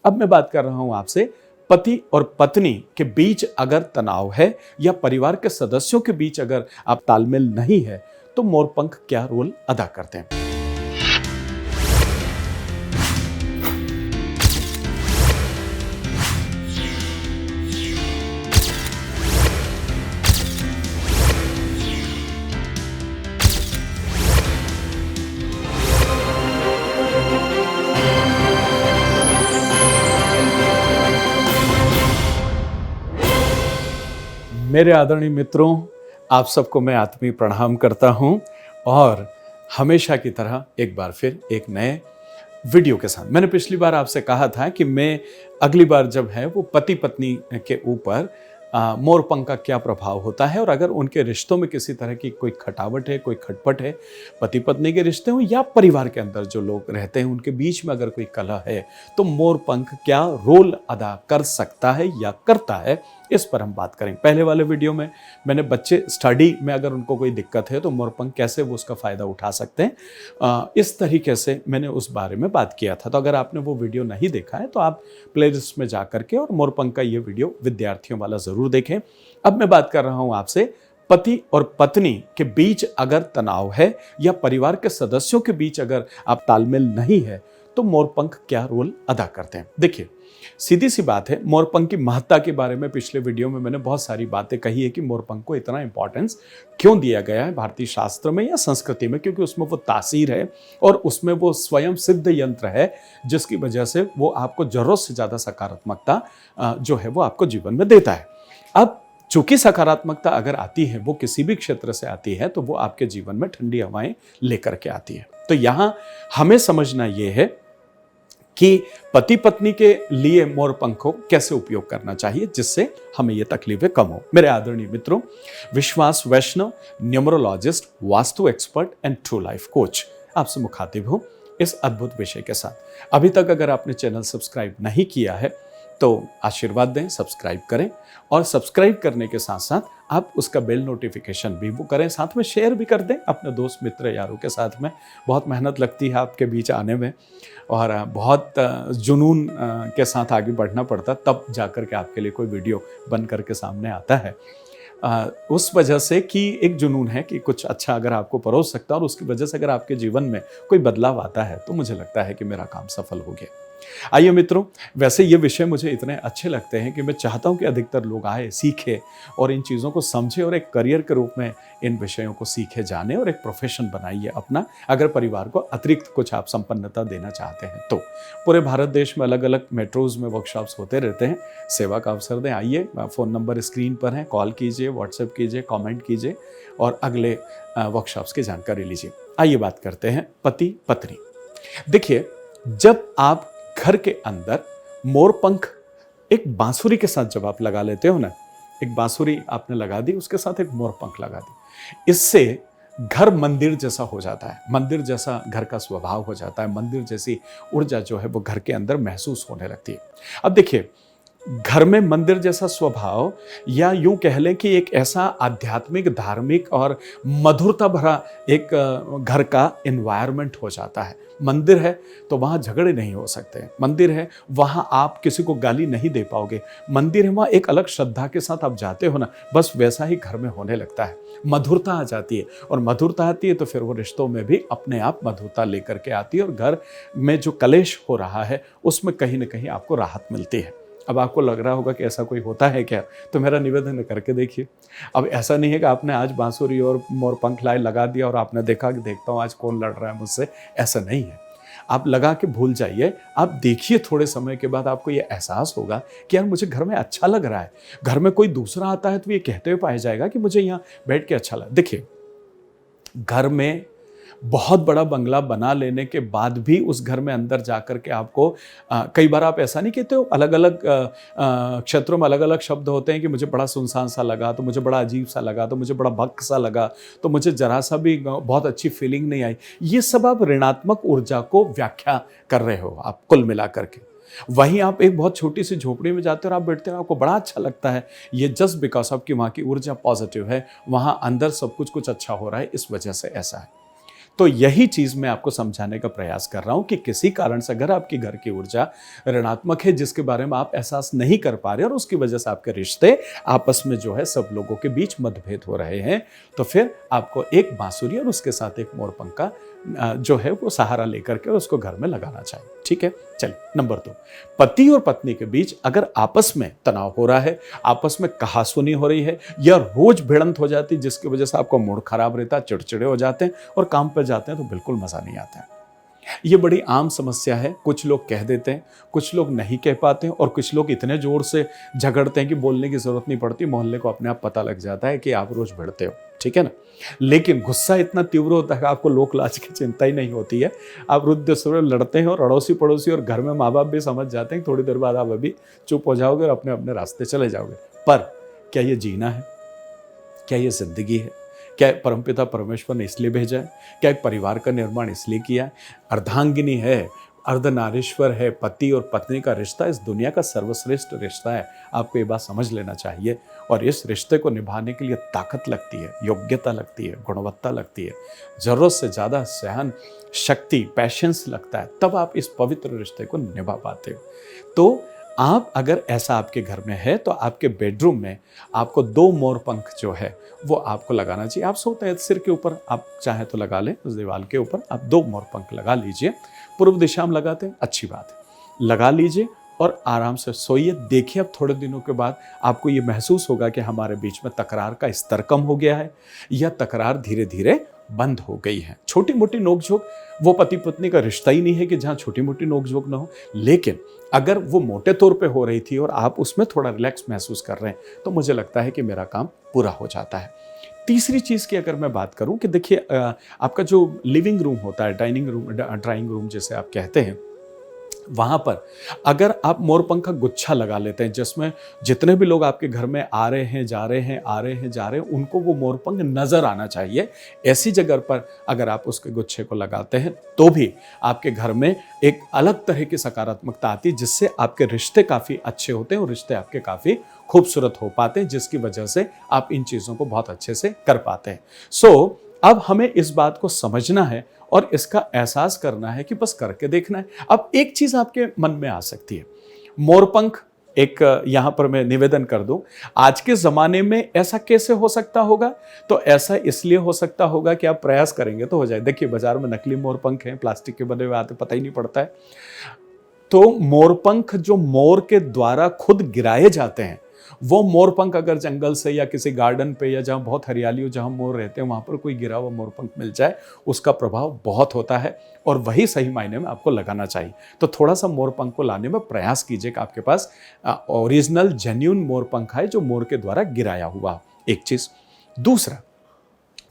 अब मैं बात कर रहा हूं आपसे पति और पत्नी के बीच अगर तनाव है या परिवार के सदस्यों के बीच अगर आप तालमेल नहीं है तो मोरपंख क्या रोल अदा करते हैं। मेरे आदरणीय मित्रों, आप सबको मैं आत्मीय प्रणाम करता हूं और हमेशा की तरह एक बार फिर एक नए वीडियो के साथ। मैंने पिछली बार आपसे कहा था कि मैं अगली बार जब है वो पति पत्नी के ऊपर मोरपंख का क्या प्रभाव होता है और अगर उनके रिश्तों में किसी तरह की कोई खटावट है, कोई खटपट है, पति पत्नी के रिश्ते हो या परिवार के अंदर जो लोग रहते हैं उनके बीच में अगर कोई कलह है तो मोरपंख क्या रोल अदा कर सकता है या करता है, इस पर हम बात करेंगे। पहले वाले वीडियो में मैंने बच्चे स्टडी में अगर उनको कोई दिक्कत है तो मोरपंख कैसे वो उसका फ़ायदा उठा सकते हैं, इस तरीके से मैंने उस बारे में बात किया था। तो अगर आपने वो वीडियो नहीं देखा है तो आप प्लेलिस्ट में जा करके और मोरपंख का ये वीडियो विद्यार्थियों वाला ज़रूर देखें। अब मैं बात कर रहा हूँ आपसे पति और पत्नी के बीच अगर तनाव है या परिवार के सदस्यों के बीच अगर आप तालमेल नहीं है तो मोरपंख क्या रोल अदा करते हैं। देखिए, सीधी सी बात है, मोरपंख की महत्ता के बारे में पिछले वीडियो में मैंने बहुत सारी बातें कही है कि मोरपंख को इतना इंपॉर्टेंस क्यों दिया गया है भारतीय शास्त्र में या संस्कृति में, क्योंकि उसमें वो तासीर है और उसमें वो स्वयं सिद्ध यंत्र है जिसकी वजह से वो आपको जरूरत से ज़्यादा सकारात्मकता जो है वो आपको जीवन में देता है। अब चूंकि सकारात्मकता अगर आती है वो किसी भी क्षेत्र से आती है तो वो आपके जीवन में ठंडी हवाएं लेकर के आती है। तो यहां हमें समझना यह है कि पति पत्नी के लिए मोरपंख को कैसे उपयोग करना चाहिए जिससे हमें ये तकलीफें कम हो। मेरे आदरणीय मित्रों, Vishwas Vaishnav, numerologist, vastu expert and true life coach आपसे मुखातिब हूं इस अद्भुत विषय के साथ। अभी तक अगर आपने चैनल सब्सक्राइब नहीं किया है तो आशीर्वाद दें, सब्सक्राइब करें और सब्सक्राइब करने के साथ साथ आप उसका बेल नोटिफिकेशन भी वो करें, साथ में शेयर भी कर दें अपने दोस्त मित्र यारों के साथ में। बहुत मेहनत लगती है आपके बीच आने में और बहुत जुनून के साथ आगे बढ़ना पड़ता, तब जाकर के आपके लिए कोई वीडियो बन करके सामने आता है। उस वजह से कि एक जुनून है कि कुछ अच्छा अगर आपको परोस सकता है और उसकी वजह से अगर आपके जीवन में कोई बदलाव आता है तो मुझे लगता है कि मेरा काम सफल हो गया। आइए मित्रों, वैसे ये विषय मुझे इतने अच्छे लगते हैं कि मैं चाहता हूं कि अधिकतर लोग आए, सीखें और इन चीज़ों को समझें और एक करियर के रूप में इन विषयों को सीखे जाने और एक प्रोफेशन बनाइए अपना, अगर परिवार को अतिरिक्त कुछ आप संपन्नता देना चाहते हैं तो। पूरे भारत देश में अलग अलग मेट्रोज में वर्कशॉप्स होते रहते हैं, सेवा का अवसर दें। आइए, फ़ोन नंबर स्क्रीन पर है, कॉल कीजिए, व्हाट्सएप कीजिए, कॉमेंट कीजिए और अगले वर्कशॉप्स की जानकारी लीजिए। आइए बात करते हैं पति पत्नी। देखिए, जब आप घर के अंदर मोरपंख एक बांसुरी के साथ जब आप लगा लेते हो ना, एक बांसुरी आपने लगा दी, उसके साथ एक मोरपंख लगा दी, इससे घर मंदिर जैसा हो जाता है, मंदिर जैसा घर का स्वभाव हो जाता है, मंदिर जैसी ऊर्जा जो है वो घर के अंदर महसूस होने लगती है। अब देखिए, घर में मंदिर जैसा स्वभाव या यूं कह लें कि एक ऐसा आध्यात्मिक, धार्मिक और मधुरता भरा एक घर का एनवायरनमेंट हो जाता है। मंदिर है तो वहाँ झगड़े नहीं हो सकते, मंदिर है वहाँ आप किसी को गाली नहीं दे पाओगे, मंदिर है वहाँ एक अलग श्रद्धा के साथ आप जाते हो ना, बस वैसा ही घर में होने लगता है। मधुरता आ जाती है और मधुरता आती है तो फिर वो रिश्तों में भी अपने आप मधुरता लेकर के आती है और घर में जो कलेश हो रहा है उसमें कहीं ना कहीं आपको राहत मिलती है। अब आपको लग रहा होगा कि ऐसा कोई होता है क्या, तो मेरा निवेदन करके देखिए। अब ऐसा नहीं है कि आपने आज बांसुरी और मोरपंख लाए लगा दिया और आपने देखा कि देखता हूँ आज कौन लड़ रहा है मुझसे, ऐसा नहीं है। आप लगा के भूल जाइए, आप देखिए, थोड़े समय के बाद आपको ये एहसास होगा कि यार मुझे घर में अच्छा लग रहा है। घर में कोई दूसरा आता है तो ये कहते हुए पाया जाएगा कि मुझे यहाँ बैठ के अच्छा लगा। देखिए, घर में बहुत बड़ा बंगला बना लेने के बाद भी उस घर में अंदर जाकर के आपको कई बार आप ऐसा नहीं कहते हो, अलग अलग क्षेत्रों में अलग अलग शब्द होते हैं कि मुझे बड़ा सुनसान सा लगा, तो मुझे बड़ा अजीब सा लगा, तो मुझे बड़ा भक्त सा लगा, तो मुझे जरा सा भी बहुत अच्छी फीलिंग नहीं आई। ये सब आप ऋणात्मक ऊर्जा को व्याख्या कर रहे हो आप कुल मिला करके। वहीं आप एक बहुत छोटी सी झोपड़ी में जाते हो और आप बैठते हो, आपको बड़ा अच्छा लगता है, ये जस्ट बिकॉज ऑफ कि वहाँ की ऊर्जा पॉजिटिव है, वहाँ अंदर सब कुछ अच्छा हो रहा है, इस वजह से ऐसा है। तो यही चीज मैं आपको समझाने का प्रयास कर रहा हूं कि किसी कारण से अगर आपके घर की ऊर्जा ऋणात्मक है, जिसके बारे में आप एहसास नहीं कर पा रहे और उसकी वजह से आपके रिश्ते आपस में जो है सब लोगों के बीच मतभेद हो रहे हैं, तो फिर आपको एक बांसुरी और उसके साथ एक मोरपंख का जो है वो सहारा लेकर के उसको घर में लगाना चाहिए। ठीक है, चलिए नंबर 2, पति और पत्नी के बीच अगर आपस में तनाव हो रहा है, आपस में कहासुनी हो रही है या रोज भिड़ंत हो जाती है जिसकी वजह से आपका मूड खराब रहता है, चिड़चिड़े हो जाते हैं और काम पर जाते हैं तो बिल्कुल मजा नहीं आता है। ये बड़ी आम समस्या है। कुछ लोग कह देते हैं, कुछ लोग नहीं कह पाते हैं और कुछ लोग इतने जोर से झगड़ते हैं कि बोलने की जरूरत नहीं पड़ती, मोहल्ले को अपने आप पता लग जाता है कि आप रोज भिड़ते हो। ठीक है ना, लेकिन गुस्सा इतना तीव्र होता है कि आपको लोक लाज की चिंता ही नहीं होती है। आप रुद्र स्वर लड़ते हैं और अड़ोसी पड़ोसी और घर में माँ बाप भी समझ जाते हैं, थोड़ी देर बाद आप अभी चुप हो जाओगे और अपने अपने रास्ते चले जाओगे। पर क्या ये जीना है? क्या ये जिंदगी है? क्या परमपिता परमेश्वर ने इसलिए भेजा है? क्या एक परिवार का निर्माण इसलिए किया है? अर्धांगिनी है, अर्धनारीश्वर है, पति और पत्नी का रिश्ता इस दुनिया का सर्वश्रेष्ठ रिश्ता है। आपको ये बात समझ लेना चाहिए। और इस रिश्ते को निभाने के लिए ताकत लगती है, योग्यता लगती है, गुणवत्ता लगती है, जरूरत से ज़्यादा सहन शक्ति, पैशंस लगता है, तब आप इस पवित्र रिश्ते को निभा पाते हो। तो आप अगर ऐसा आपके घर में है तो आपके बेडरूम में आपको 2 मोरपंख जो है वो आपको लगाना चाहिए। आप सोते हैं सिर के ऊपर, आप चाहे तो लगा लें, उस दीवार के ऊपर आप 2 मोरपंख लगा लीजिए। पूर्व दिशा में लगाते हैं, अच्छी बात है, लगा लीजिए और आराम से सोइए। देखिए अब थोड़े दिनों के बाद आपको ये महसूस होगा कि हमारे बीच में तकरार का स्तर कम हो गया है या तकरार धीरे धीरे बंद हो गई है। छोटी मोटी नोकझोंक, वो पति पत्नी का रिश्ता ही नहीं है कि जहाँ छोटी मोटी नोकझोंक ना हो, लेकिन अगर वो मोटे तौर पे हो रही थी और आप उसमें थोड़ा रिलैक्स महसूस कर रहे हैं तो मुझे लगता है कि मेरा काम पूरा हो जाता है। तीसरी चीज़ की अगर मैं बात करूं कि देखिए आपका जो लिविंग रूम होता है, डाइनिंग रूम, ड्राइंग रूम जिसे आप कहते हैं, वहाँ पर अगर आप मोरपंख का गुच्छा लगा लेते हैं जिसमें जितने भी लोग आपके घर में आ रहे हैं जा रहे हैं, आ रहे हैं जा रहे हैं, उनको वो मोरपंख नजर आना चाहिए। ऐसी जगह पर अगर आप उसके गुच्छे को लगाते हैं तो भी आपके घर में एक अलग तरह की सकारात्मकता आती है, जिससे आपके रिश्ते काफ़ी अच्छे होते हैं और रिश्ते आपके काफ़ी खूबसूरत हो पाते हैं, जिसकी वजह से आप इन चीज़ों को बहुत अच्छे से कर पाते हैं। सो अब हमें इस बात को समझना है और इसका एहसास करना है कि बस करके देखना है। अब एक चीज आपके मन में आ सकती है, मोरपंख एक यहां पर मैं निवेदन कर दूं, आज के जमाने में ऐसा कैसे हो सकता होगा? तो ऐसा इसलिए हो सकता होगा कि आप प्रयास करेंगे तो हो जाए। देखिए बाजार में नकली मोरपंख हैं, प्लास्टिक के बने हुए आते, पता ही नहीं पड़ता है। तो मोरपंख जो मोर के द्वारा खुद गिराए जाते हैं, वो मोरपंख अगर जंगल से या किसी गार्डन पे या जहाँ बहुत हरियाली हो, जहाँ मोर रहते हैं, वहाँ पर कोई गिरा हुआ मोरपंख मिल जाए, उसका प्रभाव बहुत होता है और वही सही मायने में आपको लगाना चाहिए। तो थोड़ा सा मोरपंख को लाने में प्रयास कीजिए कि आपके पास ओरिजिनल जेन्युइन मोरपंख है जो मोर के द्वारा गिराया हुआ। एक चीज। दूसरा,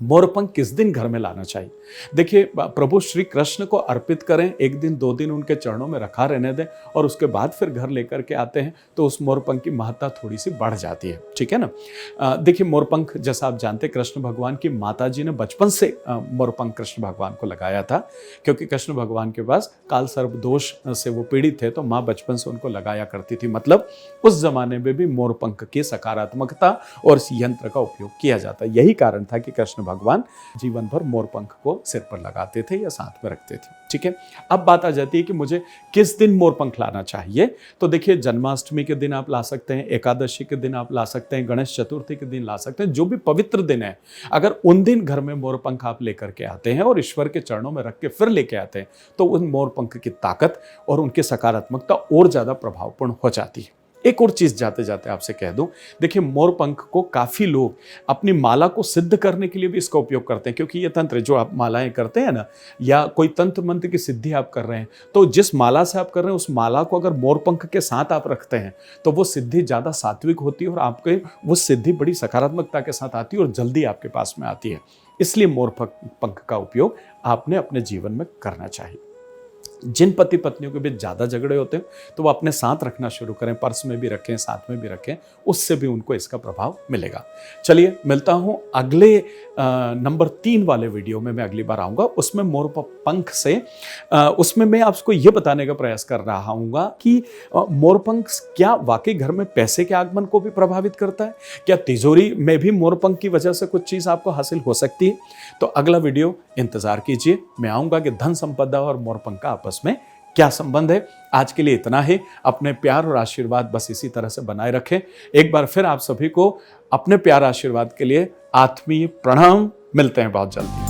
मोरपंख किस दिन घर में लाना चाहिए? देखिए प्रभु श्री कृष्ण को अर्पित करें, 1 दिन 2 दिन उनके चरणों में रखा रहने दें और उसके बाद फिर घर लेकर के आते हैं तो उस मोरपंख की महत्ता थोड़ी सी बढ़ जाती है। ठीक है ना। देखिए मोरपंख जैसा आप जानते हैं, कृष्ण भगवान की माता जी ने बचपन से मोरपंख कृष्ण भगवान को लगाया था, क्योंकि कृष्ण भगवान के पास काल सर्प दोष से वो पीड़ित थे, तो माँ बचपन से उनको लगाया करती थी। मतलब उस जमाने में भी मोरपंख की सकारात्मकता और इस यंत्र का उपयोग किया जाता है। यही कारण था कि कृष्ण भगवान जीवन भर मोरपंख को सिर पर लगाते थे या साथ में रखते थे। ठीक है, अब बात आ जाती है कि मुझे किस दिन मोरपंख लाना चाहिए। तो देखिए जन्माष्टमी के दिन आप ला सकते हैं, एकादशी के दिन आप ला सकते हैं, गणेश चतुर्थी के दिन ला सकते हैं, जो भी पवित्र दिन है, अगर उन दिन घर में मोरपंख आप लेकर के आते हैं और ईश्वर के चरणों में रख के फिर लेके आते हैं तो उन मोरपंख की ताकत और उनकी सकारात्मकता और ज्यादा प्रभावपूर्ण हो जाती है। एक और चीज जाते जाते आपसे कह दूं, देखिए मोरपंख को काफी लोग अपनी माला को सिद्ध करने के लिए भी इसका उपयोग करते हैं, क्योंकि ये तंत्र जो आप मालाएं करते हैं ना, या कोई तंत्र मंत्र की सिद्धि आप कर रहे हैं, तो जिस माला से आप कर रहे हैं उस माला को अगर मोरपंख के साथ आप रखते हैं तो वो सिद्धि ज्यादा सात्विक होती है और आपके वो सिद्धि बड़ी सकारात्मकता के साथ आती है और जल्दी आपके पास में आती है। इसलिए मोरपंख का उपयोग आपने अपने जीवन में करना चाहिए। जिन पति पत्नियों के बीच ज़्यादा झगड़े होते हैं तो वो अपने साथ रखना शुरू करें, पर्स में भी रखें, साथ में भी रखें, उससे भी उनको इसका प्रभाव मिलेगा। चलिए मिलता हूँ अगले नंबर 3 वाले वीडियो में। मैं अगली बार आऊँगा, उसमें मोर पंख से उसमें मैं आपको ये बताने का प्रयास कर रहा हूँगा कि मोरपंख क्या वाकई घर में पैसे के आगमन को भी प्रभावित करता है? क्या तिजोरी में भी मोरपंख की वजह से कुछ चीज़ आपको हासिल हो सकती है? तो अगला वीडियो इंतजार कीजिए, मैं आऊँगा कि धन संपदा और मोरपंख का आपस में क्या संबंध है। आज के लिए इतना ही। अपने प्यार और आशीर्वाद बस इसी तरह से बनाए रखें। एक बार फिर आप सभी को अपने प्यार आशीर्वाद के लिए आत्मीय प्रणाम। मिलते हैं बहुत जल्दी।